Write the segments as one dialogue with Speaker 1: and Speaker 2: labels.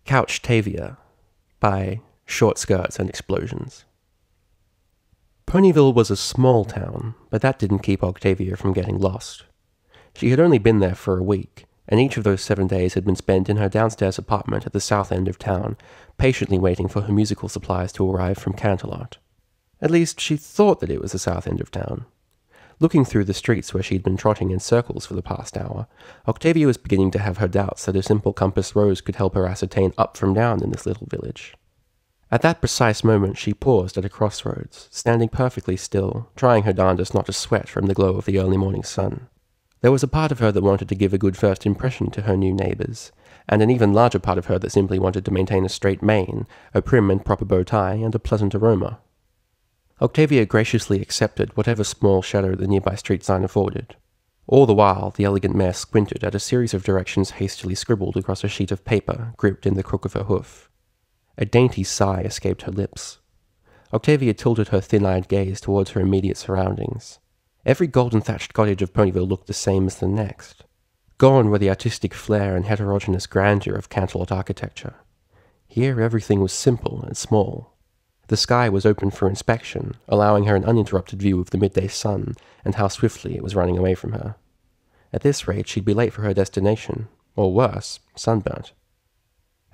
Speaker 1: Couchtavia by Short Skirts and Explosions. Ponyville was a small town, but that didn't keep Octavia from getting lost. She had only been there for a week, and each of those 7 days had been spent in her downstairs apartment at the south end of town, patiently waiting for her musical supplies to arrive from Canterlot. At least, she thought that it was the south end of town. Looking through the streets where she'd been trotting in circles for the past hour, Octavia was beginning to have her doubts that a simple compass rose could help her ascertain up from down in this little village. At that precise moment she paused at a crossroads, standing perfectly still, trying her darndest not to sweat from the glow of the early morning sun. There was a part of her that wanted to give a good first impression to her new neighbours, and an even larger part of her that simply wanted to maintain a straight mane, a prim and proper bow tie, and a pleasant aroma. Octavia graciously accepted whatever small shadow the nearby street sign afforded. All the while, the elegant mare squinted at a series of directions hastily scribbled across a sheet of paper gripped in the crook of her hoof. A dainty sigh escaped her lips. Octavia tilted her thin-eyed gaze towards her immediate surroundings. Every golden-thatched cottage of Ponyville looked the same as the next. Gone were the artistic flair and heterogeneous grandeur of Canterlot architecture. Here everything was simple and small. The sky was open for inspection, allowing her an uninterrupted view of the midday sun and how swiftly it was running away from her. At this rate, she'd be late for her destination, or worse, sunburnt.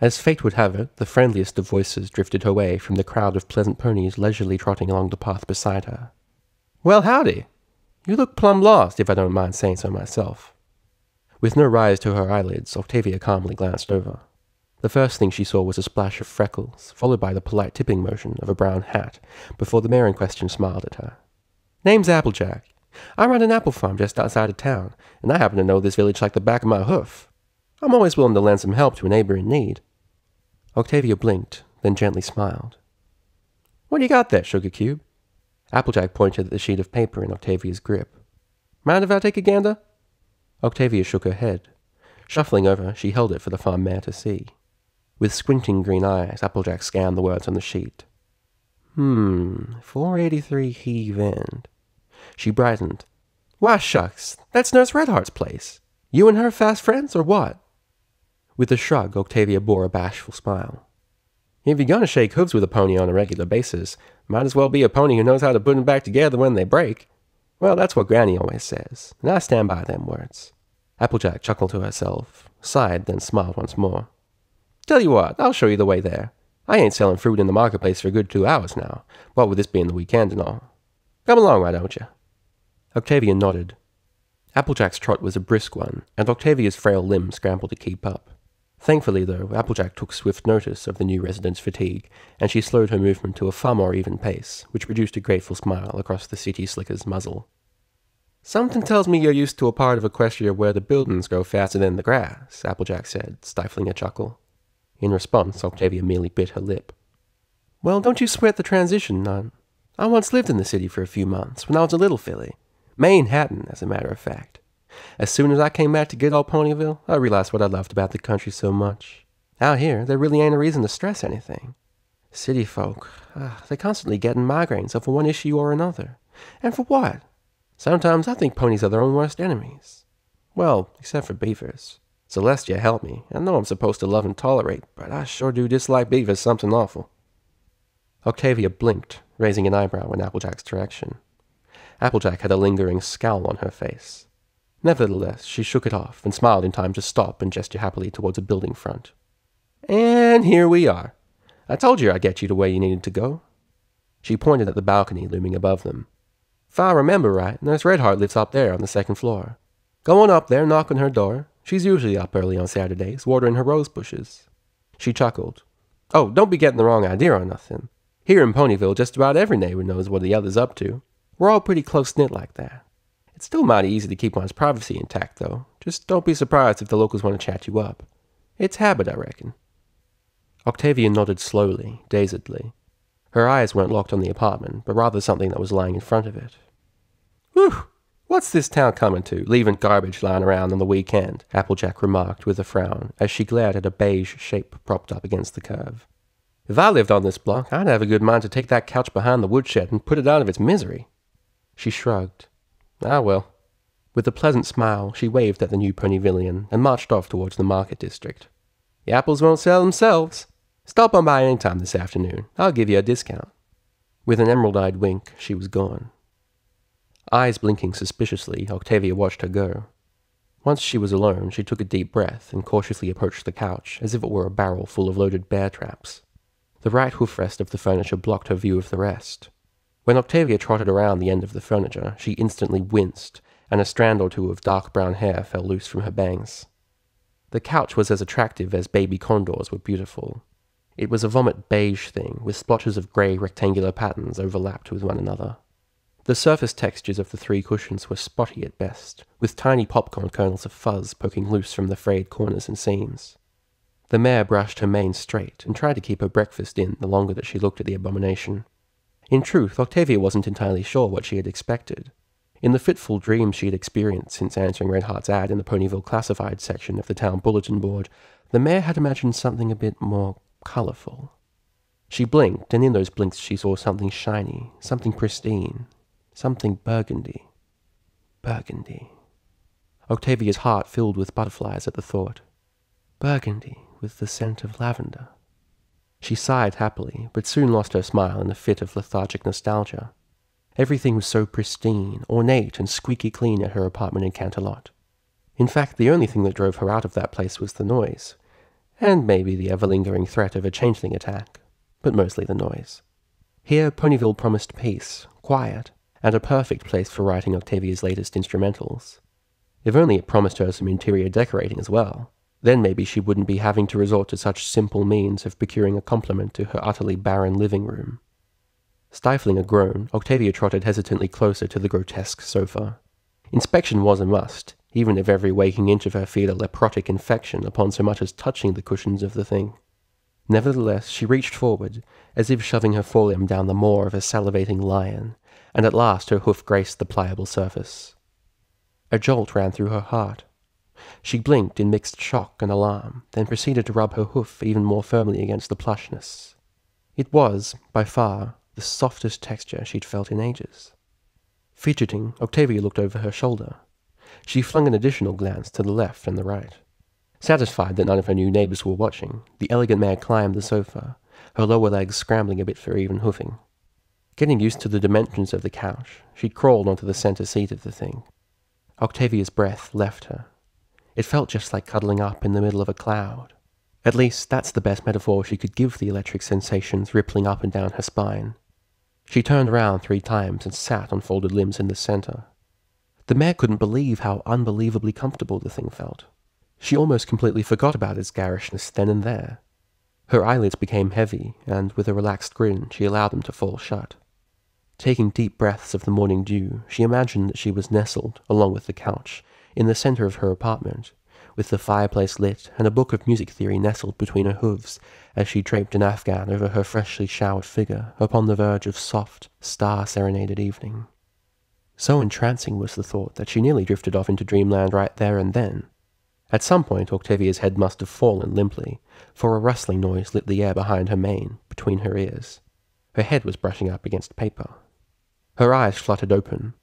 Speaker 1: As fate would have it, the friendliest of voices drifted her way from the crowd of pleasant ponies leisurely trotting along the path beside her. "Well, howdy! You look plumb lost, if I don't mind saying so myself." With no rise to her eyelids, Octavia calmly glanced over. The first thing she saw was a splash of freckles, followed by the polite tipping motion of a brown hat, before the mare in question smiled at her. "Name's Applejack. I run an apple farm just outside of town, and I happen to know this village like the back of my hoof. I'm always willing to lend some help to a neighbor in need." Octavia blinked, then gently smiled. "What do you got there, Sugar Cube?" Applejack pointed at the sheet of paper in Octavia's grip. "Mind if I take a gander?" Octavia shook her head. Shuffling over, she held it for the farm mare to see. With squinting green eyes, Applejack scanned the words on the sheet. 483 Heave End. She brightened. "Why, shucks, that's Nurse Redheart's place. You and her fast friends, or what?" With a shrug, Octavia bore a bashful smile. "If you're gonna shake hooves with a pony on a regular basis, might as well be a pony who knows how to put 'em back together when they break. Well, that's what Granny always says, and I stand by them words." Applejack chuckled to herself, sighed, then smiled once more. "Tell you what, I'll show you the way there. I ain't selling fruit in the marketplace for a good 2 hours now, what with this being the weekend and all. Come along, why don't you?" Octavia nodded. Applejack's trot was a brisk one, and Octavia's frail limbs scrambled to keep up. Thankfully, though, Applejack took swift notice of the new resident's fatigue, and she slowed her movement to a far more even pace, which produced a grateful smile across the city slicker's muzzle. "Something tells me you're used to a part of Equestria where the buildings grow faster than the grass," Applejack said, stifling a chuckle. In response, Octavia merely bit her lip. "Well, don't you sweat the transition none. I once lived in the city for a few months, when I was a little filly. Manhattan, as a matter of fact. As soon as I came back to good old Ponyville, I realized what I loved about the country so much. Out here, there really ain't a reason to stress anything. City folk, they constantly getting migraines over one issue or another. And for what? Sometimes I think ponies are their own worst enemies. Well, except for beavers. Celestia, help me. I know I'm supposed to love and tolerate, but I sure do dislike beavers something awful." Octavia blinked, raising an eyebrow in Applejack's direction. Applejack had a lingering scowl on her face. Nevertheless, she shook it off and smiled in time to stop and gesture happily towards a building front. "And here we are. I told you I'd get you to where you needed to go." She pointed at the balcony looming above them. "If I remember right, Nurse Redheart lives up there on the 2nd floor. Go on up there, knock on her door. She's usually up early on Saturdays, watering her rose bushes." She chuckled. "Oh, don't be getting the wrong idea or nothing. Here in Ponyville, just about every neighbor knows what the other's up to. We're all pretty close-knit like that. It's still mighty easy to keep one's privacy intact, though. Just don't be surprised if the locals want to chat you up. It's habit, I reckon." Octavia nodded slowly, dazedly. Her eyes weren't locked on the apartment, but rather something that was lying in front of it. "Whew! What's this town coming to, leaving garbage lying around on the weekend?" Applejack remarked with a frown, as she glared at a beige shape propped up against the curve. "If I lived on this block, I'd have a good mind to take that couch behind the woodshed and put it out of its misery." She shrugged. "Ah, well." With a pleasant smile, she waved at the new Ponyvillian and marched off towards the market district. The apples won't sell themselves. Stop on by any time this afternoon. I'll give you a discount." With an emerald-eyed wink, she was gone. Eyes blinking suspiciously, Octavia watched her go. Once she was alone, she took a deep breath and cautiously approached the couch, as if it were a barrel full of loaded bear traps. The right hoof rest of the furniture blocked her view of the rest. When Octavia trotted around the end of the furniture, she instantly winced, and a strand or two of dark brown hair fell loose from her bangs. The couch was as attractive as baby condors were beautiful. It was a vomit beige thing, with splotches of grey rectangular patterns overlapped with one another. The surface textures of the 3 cushions were spotty at best, with tiny popcorn kernels of fuzz poking loose from the frayed corners and seams. The mare brushed her mane straight and tried to keep her breakfast in the longer that she looked at the abomination. In truth, Octavia wasn't entirely sure what she had expected. In the fitful dreams she had experienced since answering Redheart's ad in the Ponyville classified section of the town bulletin board, the mare had imagined something a bit more colourful. She blinked, and in those blinks she saw something shiny, something pristine, something burgundy. Burgundy. Octavia's heart filled with butterflies at the thought. Burgundy with the scent of lavender. She sighed happily, but soon lost her smile in a fit of lethargic nostalgia. Everything was so pristine, ornate, and squeaky clean at her apartment in Canterlot. In fact, the only thing that drove her out of that place was the noise, and maybe the ever-lingering threat of a changeling attack, but mostly the noise. Here, Ponyville promised peace, quiet, and a perfect place for writing Octavia's latest instrumentals. If only it promised her some interior decorating as well, then maybe she wouldn't be having to resort to such simple means of procuring a complement to her utterly barren living room. Stifling a groan, Octavia trotted hesitantly closer to the grotesque sofa. Inspection was a must, even if every waking inch of her feared a leprotic infection upon so much as touching the cushions of the thing. Nevertheless, she reached forward, as if shoving her forelimb down the maw of a salivating lion, and at last her hoof graced the pliable surface. A jolt ran through her heart. She blinked in mixed shock and alarm, then proceeded to rub her hoof even more firmly against the plushness. It was, by far, the softest texture she'd felt in ages. Fidgeting, Octavia looked over her shoulder. She flung an additional glance to the left and the right. Satisfied that none of her new neighbors were watching, the elegant mare climbed the sofa, her lower legs scrambling a bit for even hoofing. Getting used to the dimensions of the couch, she crawled onto the center seat of the thing. Octavia's breath left her. It felt just like cuddling up in the middle of a cloud. At least, that's the best metaphor she could give the electric sensations rippling up and down her spine. She turned around 3 times and sat on folded limbs in the center. The mare couldn't believe how unbelievably comfortable the thing felt. She almost completely forgot about its garishness then and there. Her eyelids became heavy, and with a relaxed grin, she allowed them to fall shut. Taking deep breaths of the morning dew, she imagined that she was nestled, along with the couch, in the center of her apartment, with the fireplace lit and a book of music theory nestled between her hooves as she draped an afghan over her freshly showered figure upon the verge of soft, star-serenaded evening. So entrancing was the thought that she nearly drifted off into dreamland right there and then. At some point, Octavia's head must have fallen limply, for a rustling noise lit the air behind her mane, between her ears. Her head was brushing up against paper. Her eyes fluttered open.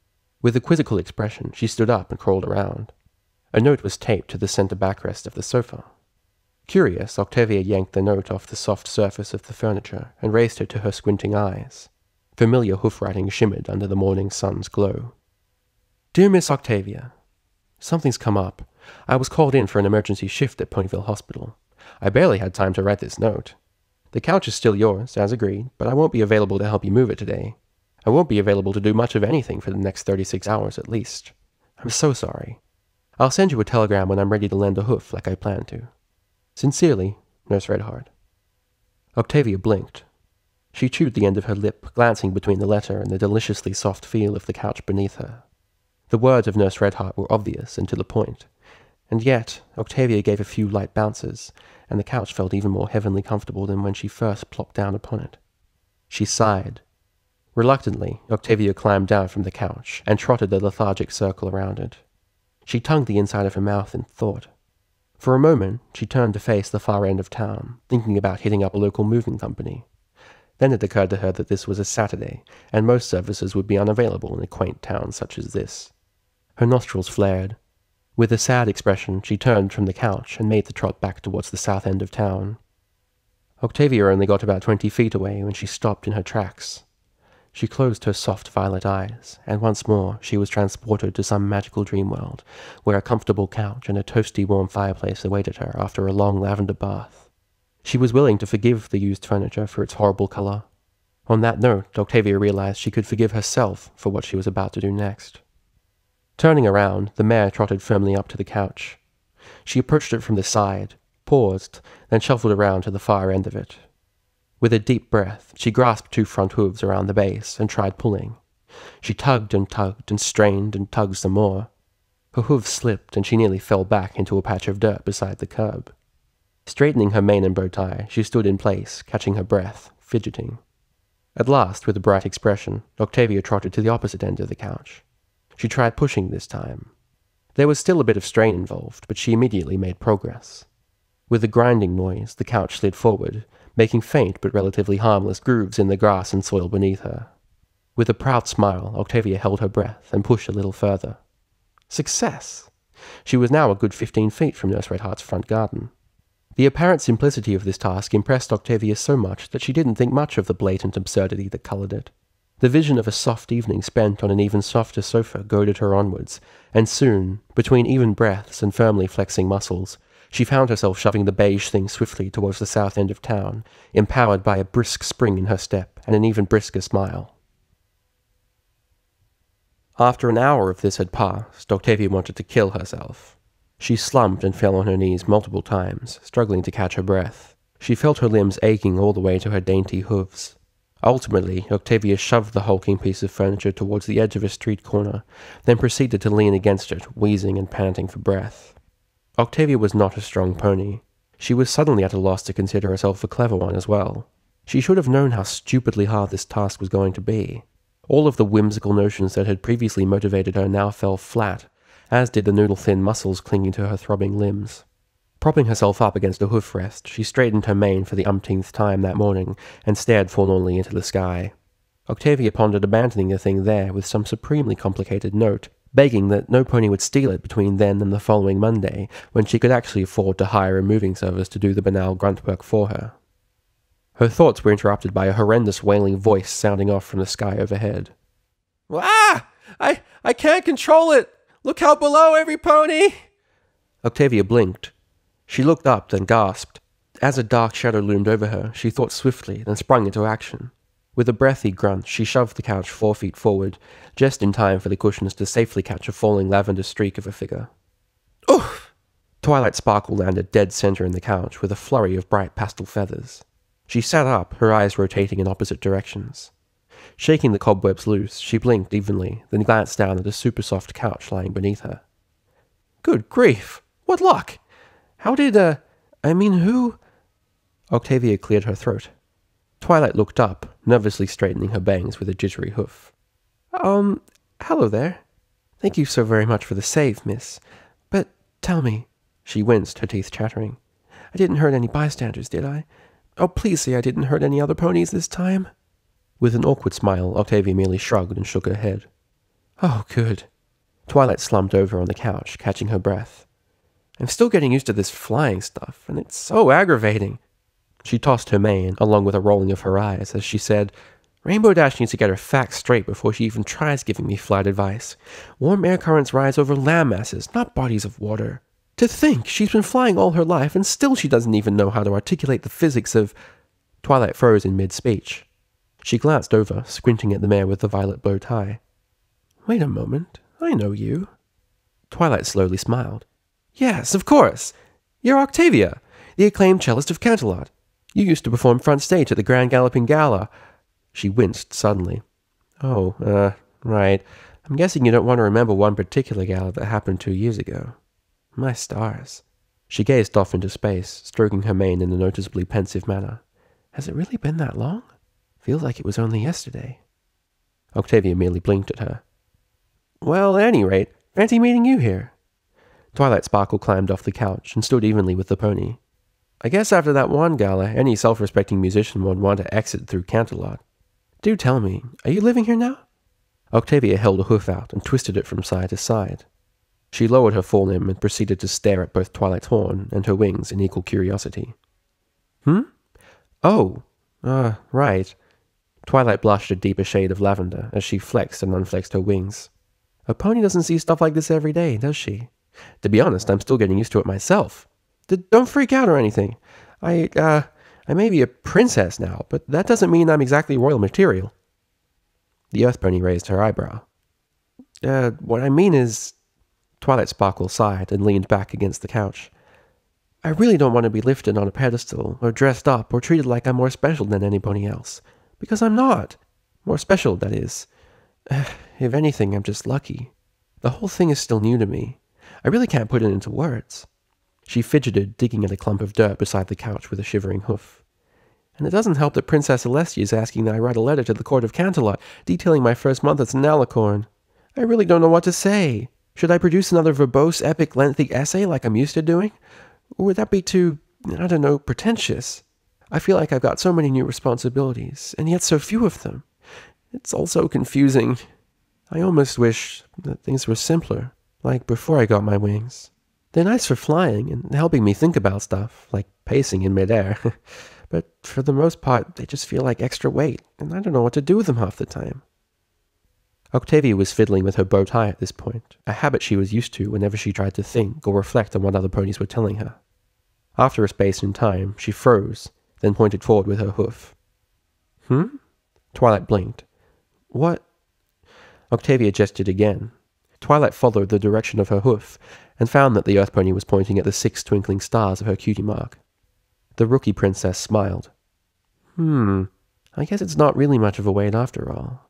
Speaker 1: With a quizzical expression, she stood up and crawled around. A note was taped to the center backrest of the sofa. Curious, Octavia yanked the note off the soft surface of the furniture and raised it to her squinting eyes. Familiar hoof-writing shimmered under the morning sun's glow. Dear Miss Octavia, something's come up. I was called in for an emergency shift at Ponyville Hospital. I barely had time to write this note. The couch is still yours, as agreed, but I won't be available to help you move it today. I won't be available to do much of anything for the next 36 hours at least. I'm so sorry. I'll send you a telegram when I'm ready to lend a hoof like I planned to. Sincerely, Nurse Redheart. Octavia blinked. She chewed the end of her lip, glancing between the letter and the deliciously soft feel of the couch beneath her. The words of Nurse Redheart were obvious and to the point, and yet Octavia gave a few light bounces, and the couch felt even more heavenly comfortable than when she first plopped down upon it. She sighed. Reluctantly, Octavia climbed down from the couch and trotted a lethargic circle around it. She tongued the inside of her mouth in thought. For a moment, she turned to face the far end of town, thinking about hitting up a local moving company. Then it occurred to her that this was a Saturday, and most services would be unavailable in a quaint town such as this. Her nostrils flared. With a sad expression, she turned from the couch and made the trot back towards the south end of town. Octavia only got about 20 feet away when she stopped in her tracks. She closed her soft violet eyes, and once more she was transported to some magical dream world, where a comfortable couch and a toasty warm fireplace awaited her after a long lavender bath. She was willing to forgive the used furniture for its horrible color. On that note, Octavia realized she could forgive herself for what she was about to do next. Turning around, the mare trotted firmly up to the couch. She approached it from the side, paused, then shuffled around to the far end of it. With a deep breath, she grasped 2 front hooves around the base and tried pulling. She tugged and strained and tugged some more. Her hooves slipped and she nearly fell back into a patch of dirt beside the curb. Straightening her mane and bow tie, she stood in place, catching her breath, fidgeting. At last, with a bright expression, Octavia trotted to the opposite end of the couch. She tried pushing this time. There was still a bit of strain involved, but she immediately made progress. With a grinding noise, the couch slid forward, making faint but relatively harmless grooves in the grass and soil beneath her. With a proud smile, Octavia held her breath and pushed a little further. Success! She was now a good 15 feet from Nurse Redheart's front garden. The apparent simplicity of this task impressed Octavia so much that she didn't think much of the blatant absurdity that colored it. The vision of a soft evening spent on an even softer sofa goaded her onwards, and soon, between even breaths and firmly flexing muscles, she found herself shoving the beige thing swiftly towards the south end of town, empowered by a brisk spring in her step and an even brisker smile. After an hour of this had passed, Octavia wanted to kill herself. She slumped and fell on her knees multiple times, struggling to catch her breath. She felt her limbs aching all the way to her dainty hooves. Ultimately, Octavia shoved the hulking piece of furniture towards the edge of a street corner, then proceeded to lean against it, wheezing and panting for breath. Octavia was not a strong pony. She was suddenly at a loss to consider herself a clever one as well. She should have known how stupidly hard this task was going to be. All of the whimsical notions that had previously motivated her now fell flat, as did the noodle-thin muscles clinging to her throbbing limbs. Propping herself up against a hoof rest, she straightened her mane for the umpteenth time that morning and stared forlornly into the sky. Octavia pondered abandoning the thing there with some supremely complicated note, begging that no pony would steal it between then and the following Monday, when she could actually afford to hire a moving service to do the banal grunt work for her. Her thoughts were interrupted by a horrendous wailing voice sounding off from the sky overhead. "Ah! I can't control it! Look out below, every pony!" Octavia blinked. She looked up, then gasped. As a dark shadow loomed over her, she thought swiftly, then sprung into action. With a breathy grunt, she shoved the couch 4 feet forward, just in time for the cushions to safely catch a falling lavender streak of a figure. Oof! Twilight Sparkle landed dead center in the couch with a flurry of bright pastel feathers. She sat up, her eyes rotating in opposite directions. Shaking the cobwebs loose, she blinked evenly, then glanced down at the super-soft couch lying beneath her. Good grief! What luck! How did, who? Octavia cleared her throat. Twilight looked up, nervously straightening her bangs with a jittery hoof. Hello there. Thank you so very much for the save, miss. But tell me," she winced, her teeth chattering, "I didn't hurt any bystanders, did I? Oh, please say I didn't hurt any other ponies this time." With an awkward smile, Octavia merely shrugged and shook her head. "Oh, good." Twilight slumped over on the couch, catching her breath. "I'm still getting used to this flying stuff, and it's so aggravating." She tossed her mane, along with a rolling of her eyes, as she said, "Rainbow Dash needs to get her facts straight before she even tries giving me flight advice. Warm air currents rise over land masses, not bodies of water. To think, she's been flying all her life, and still she doesn't even know how to articulate the physics of—" Twilight froze in mid-speech. She glanced over, squinting at the mare with the violet bow tie. "Wait a moment, I know you." Twilight slowly smiled. "Yes, of course! You're Octavia, the acclaimed cellist of Canterlot. You used to perform front stage at the Grand Galloping Gala." She winced suddenly. "Oh, right. I'm guessing you don't want to remember one particular gala that happened 2 years ago. My stars." She gazed off into space, stroking her mane in a noticeably pensive manner. "Has it really been that long? Feels like it was only yesterday." Octavia merely blinked at her. "Well, at any rate, fancy meeting you here." Twilight Sparkle climbed off the couch and stood evenly with the pony. "I guess after that one gala, any self-respecting musician would want to exit through Canterlot. Do tell me, are you living here now?" Octavia held a hoof out and twisted it from side to side. She lowered her forelimb and proceeded to stare at both Twilight's horn and her wings in equal curiosity. Hmm? Oh, right. Twilight blushed a deeper shade of lavender as she flexed and unflexed her wings. A pony doesn't see stuff like this every day, does she? To be honest, I'm still getting used to it myself. Don't freak out or anything. I may be a princess now, but that doesn't mean I'm exactly royal material. The Earth Pony raised her eyebrow. What I mean is... Twilight Sparkle sighed and leaned back against the couch. I really don't want to be lifted on a pedestal, or dressed up, or treated like I'm more special than anybody else. Because I'm not. More special, that is. If anything, I'm just lucky. The whole thing is still new to me. I really can't put it into words. She fidgeted, digging at a clump of dirt beside the couch with a shivering hoof. And it doesn't help that Princess Celestia is asking that I write a letter to the court of Canterlot, detailing my first month as an alicorn. I really don't know what to say. Should I produce another verbose, epic, lengthy essay like I'm used to doing? Or would that be too, I don't know, pretentious? I feel like I've got so many new responsibilities, and yet so few of them. It's all so confusing. I almost wish that things were simpler, like before I got my wings. They're nice for flying and helping me think about stuff, like pacing in midair. But for the most part, they just feel like extra weight, and I don't know what to do with them half the time. Octavia was fiddling with her bow tie at this point, a habit she was used to whenever she tried to think or reflect on what other ponies were telling her. After a space in time, she froze, then pointed forward with her hoof. Twilight blinked. What? Octavia gestured again. Twilight followed the direction of her hoof, and found that the Earth Pony was pointing at the 6 twinkling stars of her cutie mark. The rookie princess smiled. I guess it's not really much of a wait after all.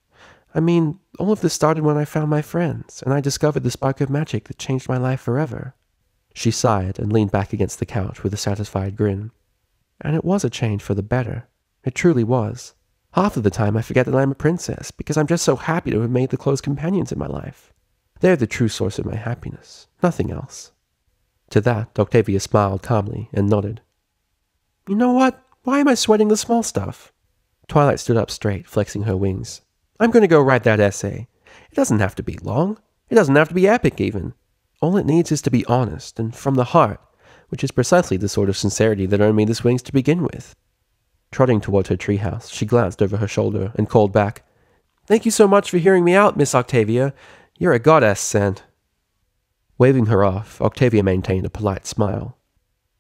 Speaker 1: I mean, all of this started when I found my friends, and I discovered the spark of magic that changed my life forever. She sighed and leaned back against the couch with a satisfied grin. And it was a change for the better. It truly was. Half of the time I forget that I'm a princess, because I'm just so happy to have made the close companions in my life. They're the true source of my happiness, nothing else. To that, Octavia smiled calmly and nodded. You know what? Why am I sweating the small stuff? Twilight stood up straight, flexing her wings. I'm going to go write that essay. It doesn't have to be long. It doesn't have to be epic, even. All it needs is to be honest and from the heart, which is precisely the sort of sincerity that earned me the wings to begin with. Trotting toward her treehouse, she glanced over her shoulder and called back, Thank you so much for hearing me out, Miss Octavia. You're a goddess, and... Waving her off, Octavia maintained a polite smile.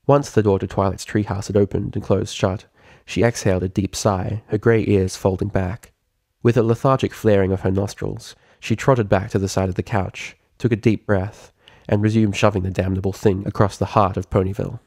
Speaker 1: Once the door to Twilight's treehouse had opened and closed shut, she exhaled a deep sigh, her grey ears folding back. With a lethargic flaring of her nostrils, she trotted back to the side of the couch, took a deep breath, and resumed shoving the damnable thing across the heart of Ponyville.